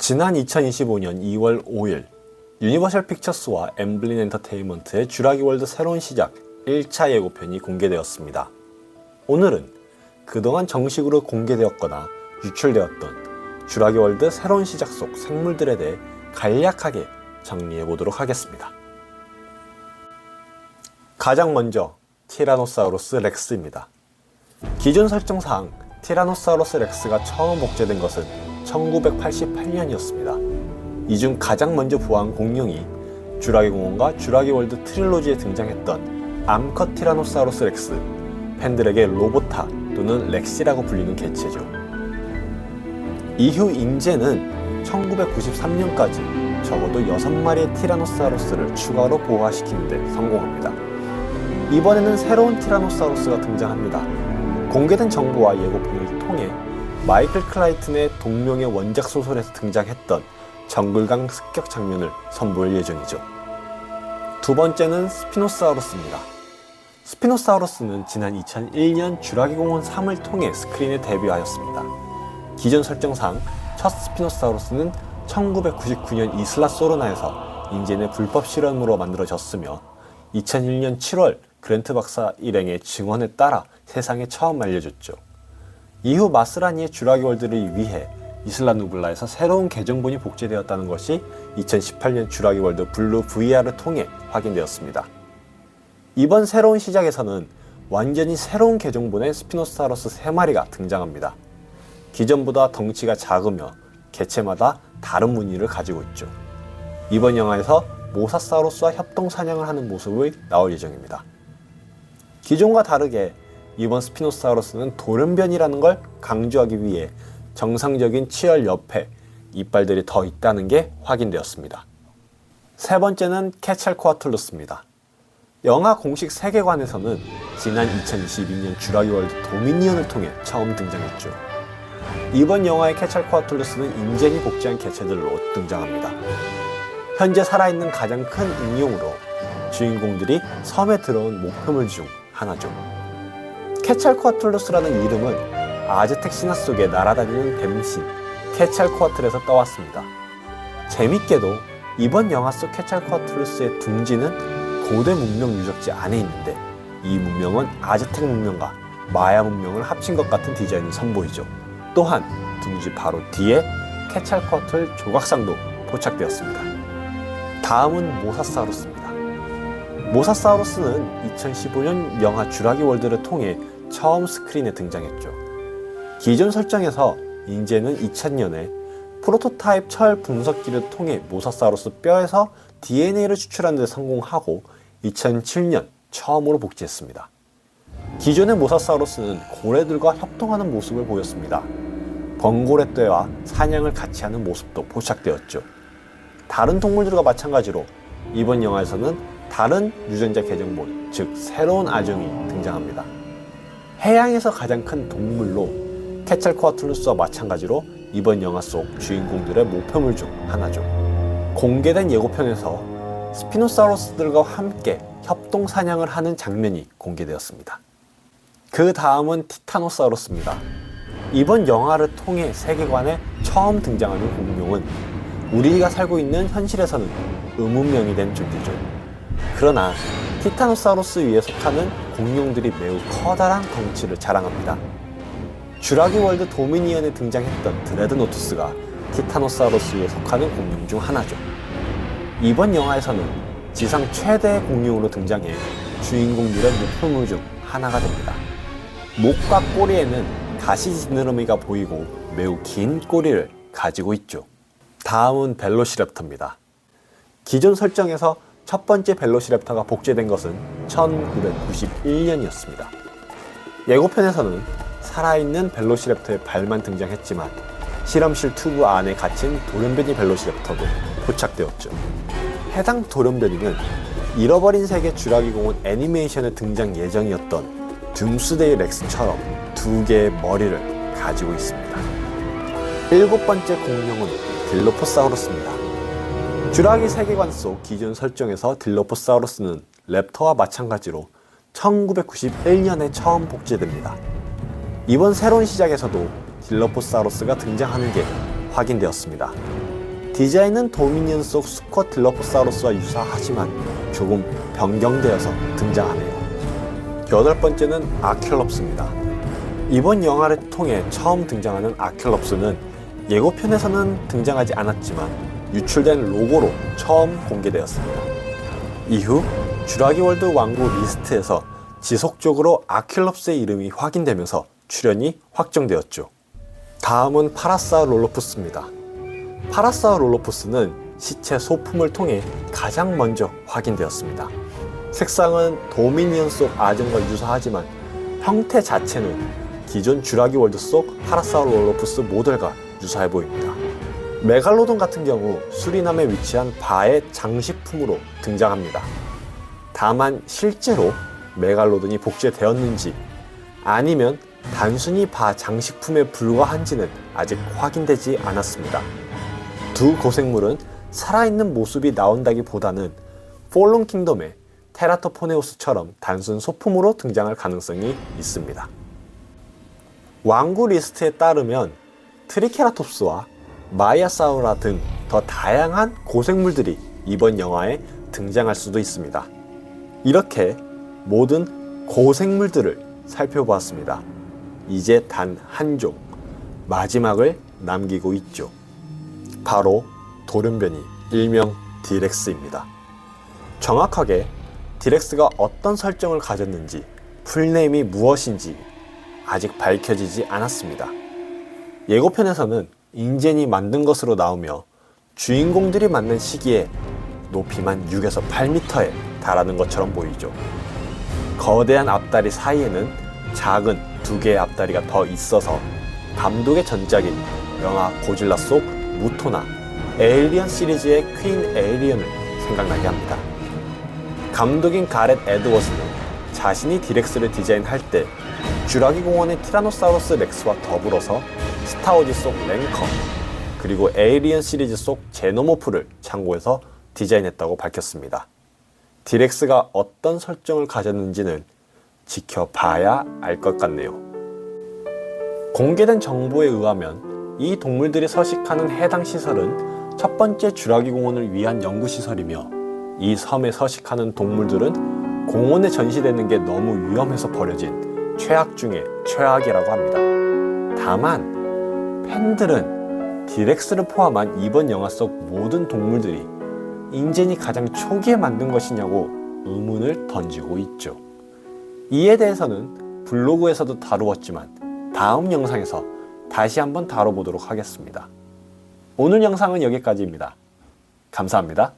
지난 2025년 2월 5일 유니버셜 픽처스와 엠블린 엔터테인먼트의 쥬라기 월드 새로운 시작 1차 예고편이 공개되었습니다. 오늘은 그동안 정식으로 공개되었거나 유출되었던 쥬라기 월드 새로운 시작 속 생물들에 대해 간략하게 정리해보도록 하겠습니다. 가장 먼저 티라노사우루스 렉스입니다. 기존 설정상 티라노사우루스 렉스가 처음 복제된 것은 1988년이었습니다. 이 중 가장 먼저 부화한 공룡이 쥬라기 공원과 쥬라기 월드 트릴로지에 등장했던 암컷 티라노사우루스 렉스, 팬들에게 로보타 또는 렉시라고 불리는 개체죠. 이후 인제는 1993년까지 적어도 6마리의 티라노사우루스를 추가로 보호시키는 데 성공합니다. 이번에는 새로운 티라노사우루스가 등장합니다. 공개된 정보와 예고편을 통해 마이클 클라이튼의 동명의 원작 소설에서 등장했던 정글강 습격 장면을 선보일 예정이죠. 두 번째는 스피노사우루스입니다. 스피노사우루스는 지난 2001년 쥬라기 공원 3을 통해 스크린에 데뷔하였습니다. 기존 설정상 첫 스피노사우루스는 1999년 이슬라 소르나에서 인젠의 불법 실험으로 만들어졌으며 2001년 7월 그랜트 박사 일행의 증언에 따라 세상에 처음 알려졌죠. 이후 마스라니의 쥬라기 월드를 위해 이슬라 누블라에서 새로운 개정본이 복제되었다는 것이 2018년 쥬라기 월드 블루 VR을 통해 확인되었습니다. 이번 새로운 시작에서는 완전히 새로운 개정본의 스피노사우루스 3마리가 등장합니다. 기존보다 덩치가 작으며 개체마다 다른 무늬를 가지고 있죠. 이번 영화에서 모사사우루스와 협동 사냥을 하는 모습이 나올 예정입니다. 기존과 다르게 이번 스피노사우루스는 돌연변이라는 걸 강조하기 위해 정상적인 치열 옆에 이빨들이 더 있다는 게 확인되었습니다. 세 번째는 케찰코아틀루스입니다. 영화 공식 세계관에서는 지난 2022년 쥬라기 월드 도미니언을 통해 처음 등장했죠. 이번 영화의 케찰코아틀루스는 인젠이 복제한 개체들로 등장합니다. 현재 살아있는 가장 큰 응용으로 주인공들이 섬에 들어온 목표물 중 하나죠. 케찰코아틀루스라는 이름은 아즈텍 신화 속에 날아다니는 뱀신 케찰코아틀에서 떠왔습니다. 재밌게도 이번 영화 속 케찰코아틀루스의 둥지는 고대 문명 유적지 안에 있는데 이 문명은 아즈텍 문명과 마야 문명을 합친 것 같은 디자인을 선보이죠. 또한 둥지 바로 뒤에 케찰코아틀 조각상도 포착되었습니다. 다음은 모사사우루스입니다. 모사사우루스는 2015년 영화 쥬라기 월드를 통해 처음 스크린에 등장했죠. 기존 설정에서 인제는 2000년에 프로토타입 철 분석기를 통해 모사사우루스 뼈에서 DNA를 추출하는 데 성공하고 2007년 처음으로 복제했습니다. 기존의 모사사우루스는 고래들과 협동하는 모습을 보였습니다. 번고래떼와 사냥을 같이 하는 모습도 포착되었죠. 다른 동물들과 마찬가지로 이번 영화에서는 다른 유전자 개정본, 즉 새로운 아종이 등장합니다. 해양에서 가장 큰 동물로 케찰코아틀루스와 마찬가지로 이번 영화 속 주인공들의 목표물 중 하나죠. 공개된 예고편에서 스피노사우루스들과 함께 협동 사냥을 하는 장면이 공개되었습니다. 그 다음은 티타노사우루스입니다. 이번 영화를 통해 세계관에 처음 등장하는 공룡은 우리가 살고 있는 현실에서는 의문명이 된 존재죠. 그러나 티타노사우루스 위에 속하는 공룡들이 매우 커다란 덩치를 자랑합니다. 쥬라기 월드 도미니언에 등장했던 드레드노투스가 티타노사우루스에 속하는 공룡 중 하나죠. 이번 영화에서는 지상 최대의 공룡으로 등장해 주인공들의 목표물 중 하나가 됩니다. 목과 꼬리에는 가시 지느러미가 보이고 매우 긴 꼬리를 가지고 있죠. 다음은 벨로시랩터입니다. 기존 설정에서 첫 번째 벨로시랩터가 복제된 것은 1991년이었습니다. 예고편에서는 살아있는 벨로시랩터의 발만 등장했지만 실험실 튜브 안에 갇힌 돌연변이 벨로시랩터도 포착되었죠. 해당 돌연변이는 잃어버린 세계 쥬라기 공원 애니메이션에 등장 예정이었던 둠스데이 렉스처럼 2개의 머리를 가지고 있습니다. 7번째 공룡은 딜로포사우루스입니다. 쥬라기 세계관 속 기존 설정에서 딜로포사우루스는 랩터와 마찬가지로 1991년에 처음 복제됩니다. 이번 새로운 시작에서도 딜로포사우루스가 등장하는 게 확인되었습니다. 디자인은 도미니언 속 스쿼틸로포사우루스와 유사하지만 조금 변경되어서 등장하네요. 여덟 번째는 아켈롭스입니다. 이번 영화를 통해 처음 등장하는 아켈롭스는 예고편에서는 등장하지 않았지만 유출된 로고로 처음 공개되었습니다. 이후 쥬라기 월드 왕국 리스트에서 지속적으로 아켈롭스의 이름이 확인되면서 출연이 확정되었죠. 다음은 파라사우룰로푸스입니다. 파라사우룰로푸스는 시체 소품을 통해 가장 먼저 확인되었습니다. 색상은 도미니언 속 아정과 유사하지만 형태 자체는 기존 쥬라기 월드 속 파라사우룰로푸스 모델과 유사해 보입니다. 메갈로돈 같은 경우 수리남에 위치한 바의 장식품으로 등장합니다. 다만 실제로 메갈로돈이 복제되었는지 아니면 단순히 바 장식품에 불과한지는 아직 확인되지 않았습니다. 두 고생물은 살아있는 모습이 나온다기보다는 폴론 킹덤의 테라토포네우스처럼 단순 소품으로 등장할 가능성이 있습니다. 왕국 리스트에 따르면 트리케라톱스와 마이아사우라 등 더 다양한 고생물들이 이번 영화에 등장할 수도 있습니다. 이렇게 모든 고생물들을 살펴보았습니다. 이제 단 한 종, 마지막을 남기고 있죠. 바로 돌연변이, 일명 디렉스입니다. 정확하게 디렉스가 어떤 설정을 가졌는지, 풀네임이 무엇인지 아직 밝혀지지 않았습니다. 예고편에서는 인젠이 만든 것으로 나오며 주인공들이 만난 시기에 높이만 6에서 8m에 달하는 것처럼 보이죠. 거대한 앞다리 사이에는 작은 두 개의 앞다리가 더 있어서 감독의 전작인 영화 고질라 속 무토나 에일리언 시리즈의 퀸 에일리언을 생각나게 합니다. 감독인 가렛 에드워즈는 자신이 디렉스를 디자인할 때 쥬라기 공원의 티라노사우루스 렉스와 더불어서 스타워즈 속 랭커 그리고 에일리언 시리즈 속 제노모프를 참고해서 디자인했다고 밝혔습니다. 디렉스가 어떤 설정을 가졌는지는 지켜봐야 알 것 같네요. 공개된 정보에 의하면 이 동물들이 서식하는 해당 시설은 첫 번째 쥬라기 공원을 위한 연구시설이며 이 섬에 서식하는 동물들은 공원에 전시되는 게 너무 위험해서 버려진 최악 중에 최악이라고 합니다. 다만 팬들은 디렉스를 포함한 이번 영화 속 모든 동물들이 인젠이 가장 초기에 만든 것이냐고 의문을 던지고 있죠. 이에 대해서는 블로그에서도 다루었지만 다음 영상에서 다시 한번 다뤄보도록 하겠습니다. 오늘 영상은 여기까지입니다. 감사합니다.